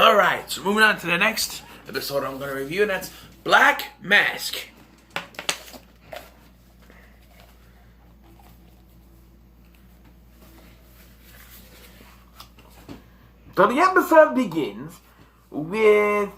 Alright, so moving on to the next episode I'm going to review, and that's Black Mask. So the episode begins with,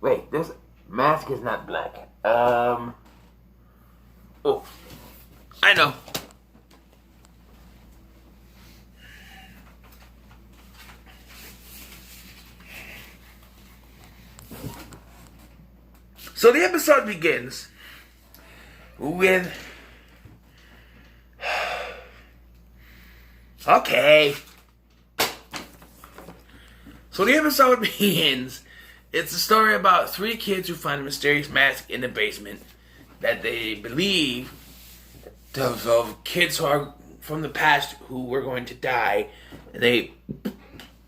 wait, this mask is not black. Oh, I know. So the episode begins with... Okay. So the episode begins. It's a story about three kids who find a mysterious mask in the basement that they believe of kids who are from the past who were going to die, and they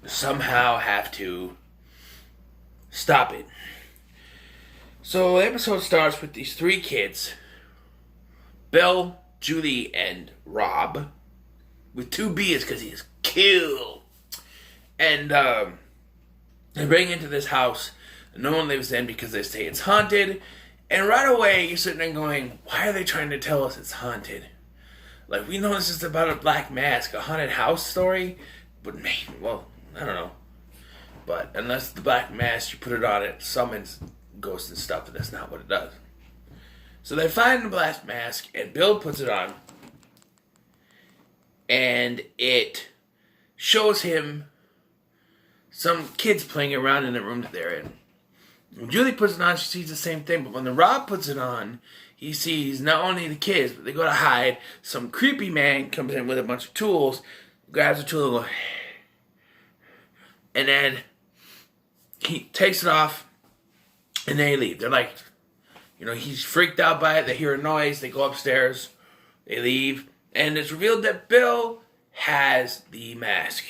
somehow have to stop it. So the episode starts with these three kids, Bill, Julie, and Rob, with two B's because he is cool. And they bring into this house that no one lives in because they say it's haunted. And right away you're sitting there going, why are they trying to tell us it's haunted? Like, we know this is about a black mask, a haunted house story. But man, well, I don't know. But unless the black mask, you put it on, it summons ghosts and stuff, but that's not what it does. So they find the black mask, and Bill puts it on, and it shows him some kids playing around in the room that they're in. When Julie puts it on, she sees the same thing, but when the Rob puts it on, he sees not only the kids, but they go to hide. Some creepy man comes in with a bunch of tools, grabs a tool, and goes, and then he takes it off, and they leave. They're like, he's freaked out by it. They hear a noise. They go upstairs. They leave. And it's revealed that Bill has the mask.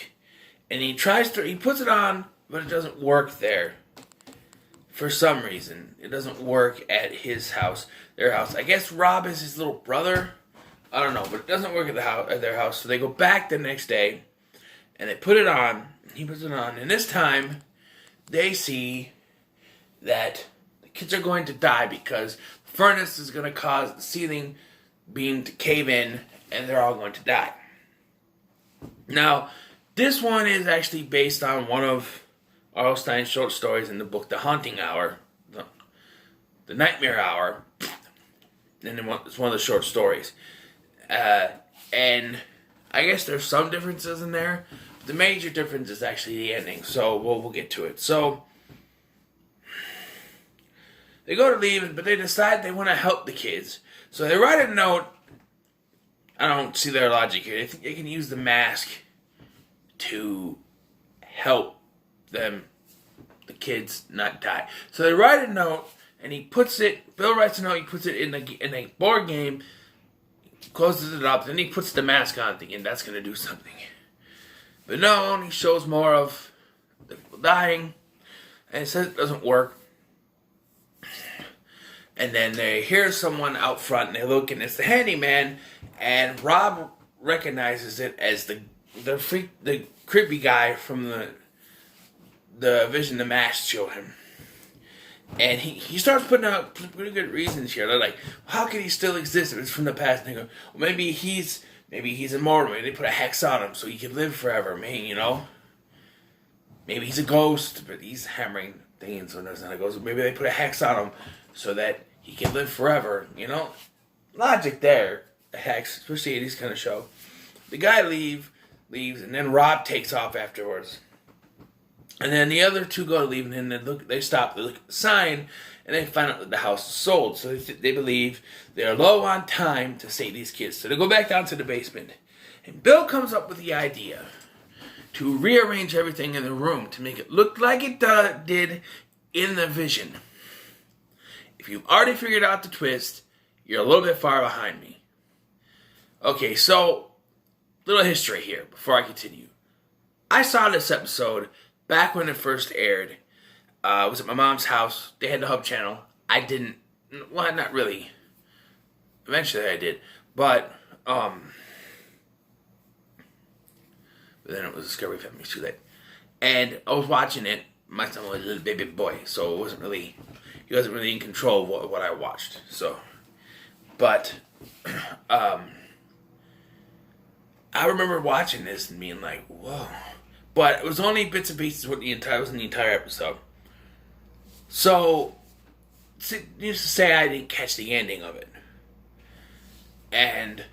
And he puts it on, but it doesn't work there. For some reason. It doesn't work at his house, their house. I guess Rob is his little brother. I don't know, but it doesn't work at their house. So they go back the next day, and they put it on. He puts it on. And this time, they see that the kids are going to die because the furnace is going to cause the ceiling beam to cave in, and they're all going to die. Now, this one is actually based on one of R.L. Stine's short stories in the book The Haunting Hour, the Nightmare Hour, and it's one of the short stories. And I guess there's some differences in there, but the major difference is actually the ending, so we'll get to it. So they go to leave, but they decide they want to help the kids. So they write a note. I don't see their logic here. They think they can use the mask to help them, the kids, not die. So they write a note, and Bill writes a note, he puts it in a board game, closes it up, then he puts the mask on, thinking that's going to do something. But no, he shows more of the people dying, and it says it doesn't work. And then they hear someone out front, and they look, and it's the handyman, and Rob recognizes it as the creepy guy from the vision the mask showed him. And he starts putting out pretty good reasons here. They're like, how can he still exist if it's from the past? And they go, well, maybe he's immortal. Maybe they put a hex on him so he can live forever. Maybe he's a ghost, but he's hammering things when there's not a ghost. Maybe they put a hex on him so that he can live forever. Logic there. A hex, especially in this kind of show. The guy leaves, and then Rob takes off afterwards. And then the other two go to leave, and then they stop, they look at the sign, and they find out that the house is sold. So they believe they're low on time to save these kids. So they go back down to the basement. And Bill comes up with the idea to rearrange everything in the room to make it look like it did in the vision. If you've already figured out the twist, you're a little bit far behind me. Okay, so, little history here before I continue. I saw this episode back when it first aired. It was at my mom's house. They had the Hub channel. I didn't, well, not really. Eventually I did. But But then it was Discovery Family, too late. And I was watching it. My son was a little baby boy, so he wasn't really in control of what I watched. So, but I remember watching this and being like, whoa. But it was only bits and pieces with the entire episode. So, needless to say, I didn't catch the ending of it. And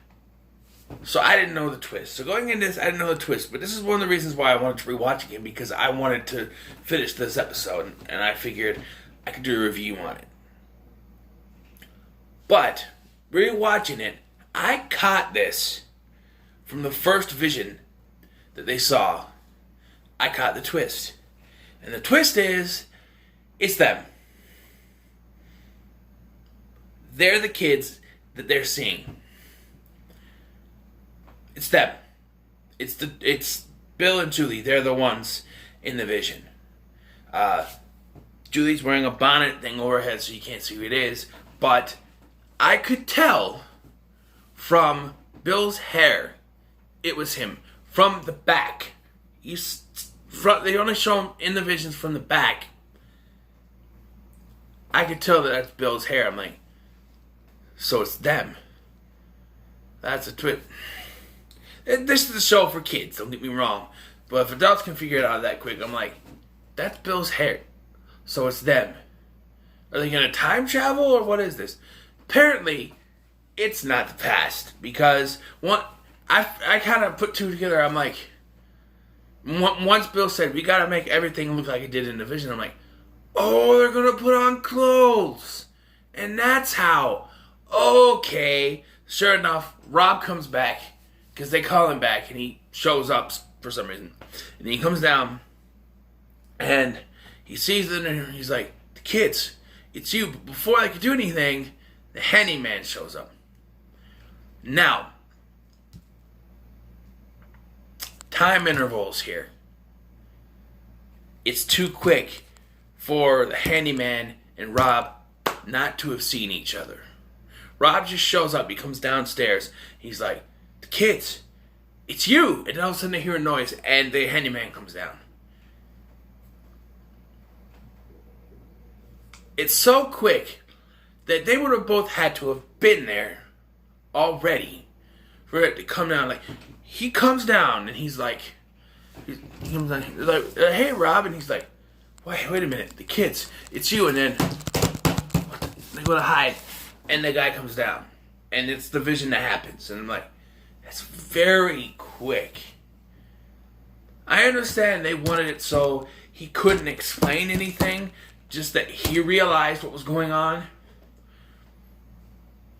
so I didn't know the twist. So going into this, I didn't know the twist. But this is one of the reasons why I wanted to rewatch again, because I wanted to finish this episode. And I figured I could do a review on it. But, rewatching it, I caught this from the first vision that they saw. I caught the twist. And the twist is, it's them. They're the kids that they're seeing. It's them. It's Bill and Julie. They're the ones in the vision. Julie's wearing a bonnet thing over her head so you can't see who it is. But I could tell from Bill's hair it was him. From the back. They only show him in the visions from the back. I could tell that that's Bill's hair. I'm like, so it's them. That's a twist. This is a show for kids, don't get me wrong. But if adults can figure it out that quick, I'm like, that's Bill's hair. So it's them. Are they going to time travel or what is this? Apparently, it's not the past. Because I kind of put two together. I'm like, once Bill said, we got to make everything look like it did in the vision. I'm like, oh, they're going to put on clothes. And that's how. Okay. Sure enough, Rob comes back. Because they call him back, and he shows up for some reason. And he comes down, and he sees them, and he's like, the kids, it's you. But before I could do anything, the handyman shows up. Now, time intervals here. It's too quick for the handyman and Rob not to have seen each other. Rob just shows up. He comes downstairs. He's like, the kids, it's you. And then all of a sudden they hear a noise and the handyman comes down. It's so quick that they would have both had to have been there already for it to come down. Like, he comes down and he's like, he comes down, he's like, hey Rob, and he's like, wait a minute, the kids, it's you. And then they go to hide and the guy comes down and it's the vision that happens. And I'm like, that's very quick. I understand they wanted it so he couldn't explain anything, just that he realized what was going on.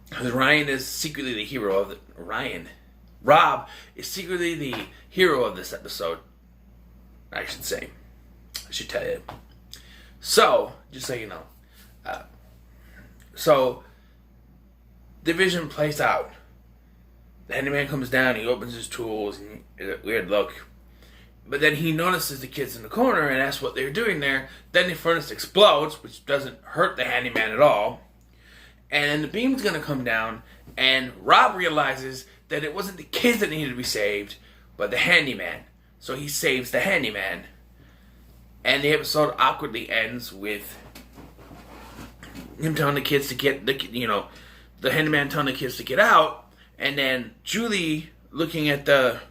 Because Ryan is secretly the hero of Rob is secretly the hero of this episode. I should tell you. So, just so you know. So, the vision plays out. The handyman comes down, he opens his tools, and a weird look. But then he notices the kids in the corner and asks what they're doing there. Then the furnace explodes, which doesn't hurt the handyman at all. And then the beam's going to come down, and Rob realizes that it wasn't the kids that needed to be saved, but the handyman. So he saves the handyman. And the episode awkwardly ends with him telling the kids to get, the handyman telling the kids to get out. And then Julie looking at the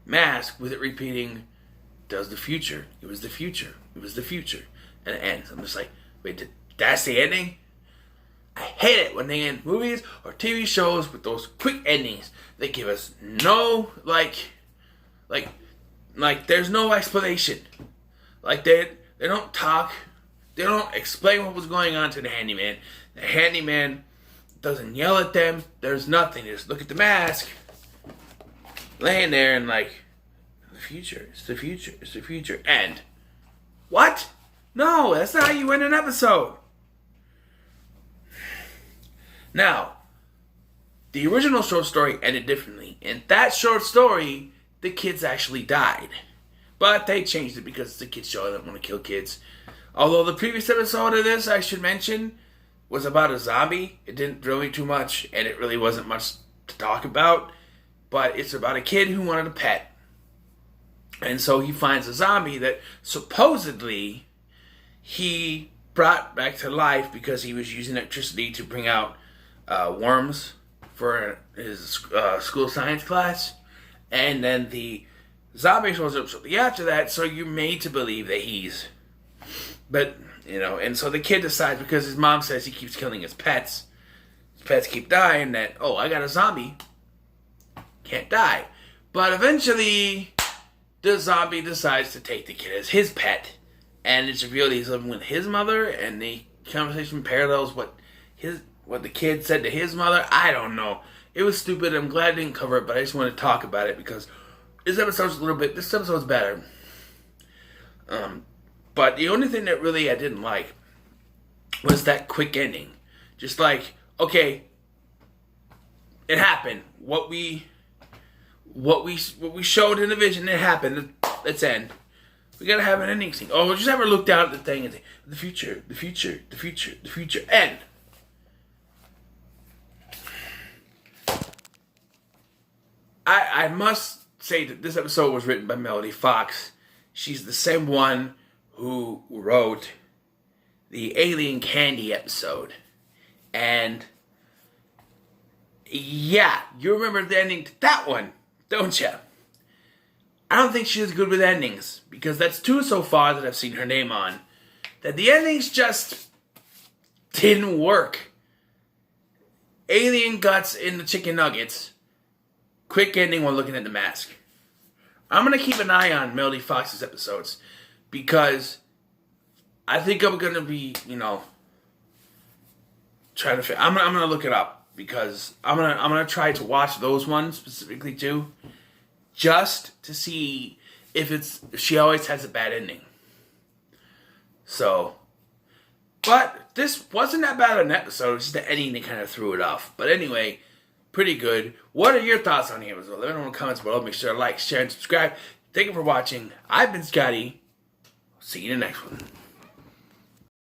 mask with it repeating, does the future. It was the future. It was the future. And it ends. I'm just like, wait, that's the ending? I hate it when they end movies or TV shows with those quick endings. They give us no, like there's no explanation. Like, they don't talk. They don't explain what was going on to the handyman. The handyman doesn't yell at them. There's nothing. They just look at the mask, laying there, and like, the future. It's the future. It's the future. And what? No, that's not how you end an episode. Now, the original short story ended differently. In that short story, the kids actually died. But they changed it because it's a kid's show. I don't want to kill kids. Although the previous episode of this, I should mention, was about a zombie. It didn't thrill me too much, and it really wasn't much to talk about. but it's about a kid who wanted a pet. And so he finds a zombie that supposedly he brought back to life because he was using electricity to bring out worms for his school science class. And then the zombie shows up shortly after that, so you're made to believe that he's... But, and so the kid decides, because his mom says he keeps killing his pets keep dying, that, oh, I got a zombie. Can't die. But eventually, the zombie decides to take the kid as his pet. And it's revealed he's living with his mother, and the conversation parallels what the kid said to his mother. I don't know. It was stupid. I'm glad I didn't cover it, but I just want to talk about it because this episode's better. But the only thing that really I didn't like was that quick ending. Just like, okay, it happened. What we showed in the vision, it happened. Let's end. We gotta have an ending scene. Oh, we'll just have her look down at the thing and say, the future, end. I must say that this episode was written by Melody Fox. She's the same one who wrote the Alien Candy episode. And yeah, you remember the ending to that one, don't you? I don't think she's good with endings, because that's two so far that I've seen her name on, that the endings just didn't work. Alien guts in the chicken nuggets. Quick ending while looking at the mask. I'm going to keep an eye on Melody Fox's episodes, because I think I'm going to be, trying to... I'm going to look it up, because I'm going to try to watch those ones specifically too, just to see if she always has a bad ending. So, but this wasn't that bad of an episode. It's just the ending that kind of threw it off. But anyway, pretty good. What are your thoughts on the episode? Let me know in the comments below. Make sure to like, share, and subscribe. Thank you for watching. I've been Scotty. See you in the next one.